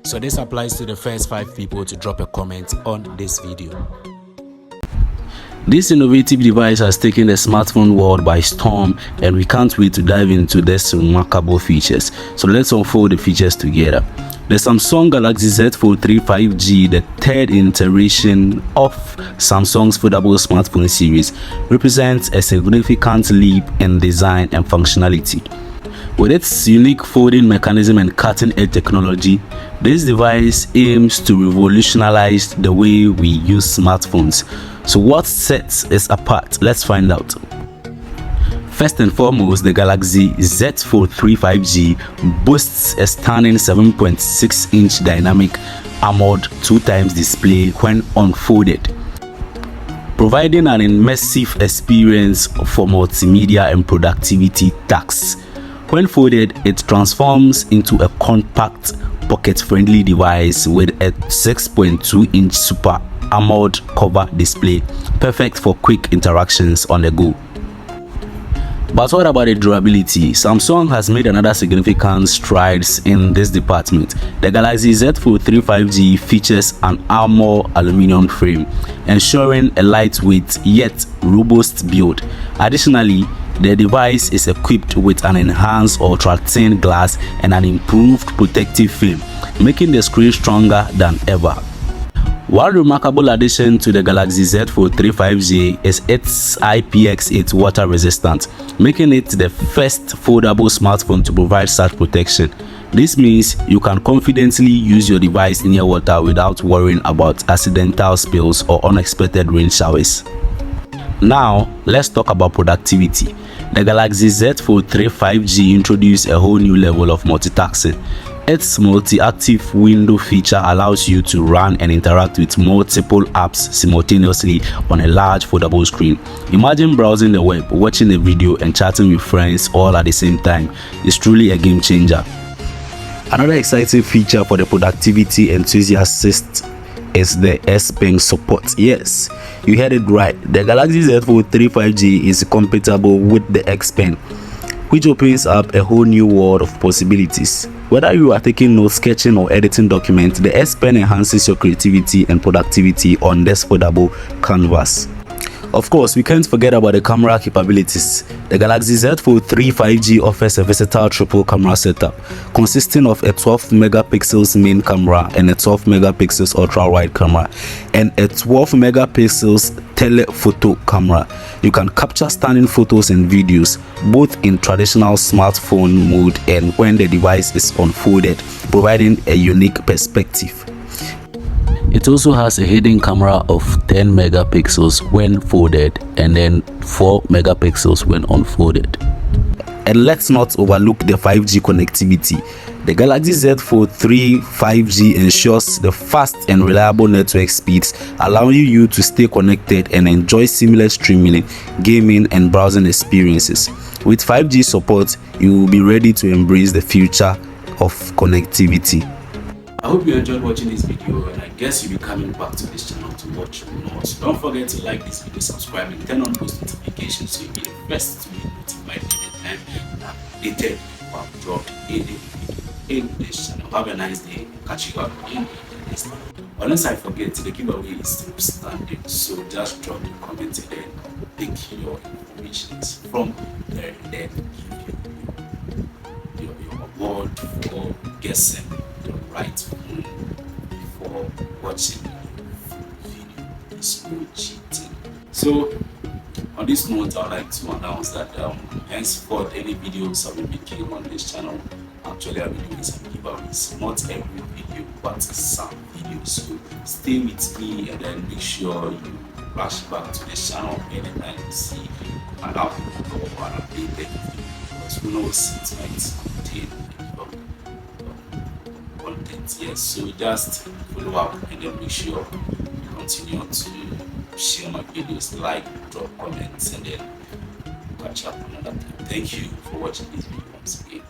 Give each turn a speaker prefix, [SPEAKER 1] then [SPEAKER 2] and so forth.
[SPEAKER 1] So this applies to the first 5 people to drop a comment on this video.
[SPEAKER 2] This innovative device has taken the smartphone world by storm, and we can't wait to dive into these remarkable features. So let's unfold the features together. The Samsung Galaxy Z Fold3 5G, the third iteration of Samsung's foldable smartphone series, represents a significant leap in design and functionality. With its unique folding mechanism and cutting-edge technology, this device aims to revolutionize the way we use smartphones. So what sets it apart? Let's find out. First and foremost, the Galaxy Z Fold3 5G boasts a stunning 7.6-inch dynamic AMOLED 2x display when unfolded, providing an immersive experience for multimedia and productivity tasks. When folded, it transforms into a compact, pocket-friendly device with a 6.2-inch Super AMOLED cover display, perfect for quick interactions on the go. But what about the durability? Samsung has made another significant strides in this department. The Galaxy Z Fold3 5G features an armor aluminum frame, ensuring a lightweight yet robust build. Additionally, the device is equipped with an enhanced ultra-thin glass and an improved protective film, making the screen stronger than ever. One remarkable addition to the Galaxy Z Fold3 5G is its IPX8 water resistant, making it the first foldable smartphone to provide such protection. This means you can confidently use your device near water without worrying about accidental spills or unexpected rain showers. Now, let's talk about productivity. The Galaxy Z Fold3 5G introduced a whole new level of multitasking. Its multi-active window feature allows you to run and interact with multiple apps simultaneously on a large foldable screen. Imagine browsing the web, watching a video, and chatting with friends all at the same time. It's truly a game changer. Another exciting feature for the productivity enthusiasts is the S Pen support. Yes, you heard it right. The Galaxy Z Fold3 5G is compatible with the X Pen, which opens up a whole new world of possibilities. Whether you are taking notes, sketching, or editing documents, the S Pen enhances your creativity and productivity on this foldable canvas. Of course, we can't forget about the camera capabilities. The Galaxy Z Fold3 5G offers a versatile triple camera setup consisting of a 12 megapixels main camera and a 12 megapixels ultra-wide camera and a 12 megapixels telephoto camera. You can capture stunning photos and videos both in traditional smartphone mode and when the device is unfolded, providing a unique perspective. It also has a hidden camera of 10 megapixels when folded and then 4 megapixels when unfolded. And let's not overlook the 5G connectivity. The Galaxy Z Fold3 5G ensures the fast and reliable network speeds, allowing you to stay connected and enjoy seamless streaming, gaming, and browsing experiences. With 5G support, you will be ready to embrace the future of connectivity.
[SPEAKER 1] I hope you enjoyed watching this video, and I guess you'll be coming back to this channel to watch more. So don't forget to like this video, subscribe, and turn on post notifications so you'll be the first to be notified anytime that updated or dropped a video in this channel. Have a nice day. Catch you up in the next one. Unless I forget, the giveaway is still standing, so just drop the comment and then pick your information from there and then give your award for guessing the right one before watching the video. It's no cheating. So on this note, I'd like to announce that henceforth any videos I'll be making on this channel, actually I'll be doing some giveaways, not every video but some videos. So stay with me and then make sure you rush back to this channel anytime you see an upload or an updated video, because who knows, it might contain content. Yes, so just follow up and then make sure you continue to share my videos, like, drop comments, and then catch up another time. Thank you for watching this video once again.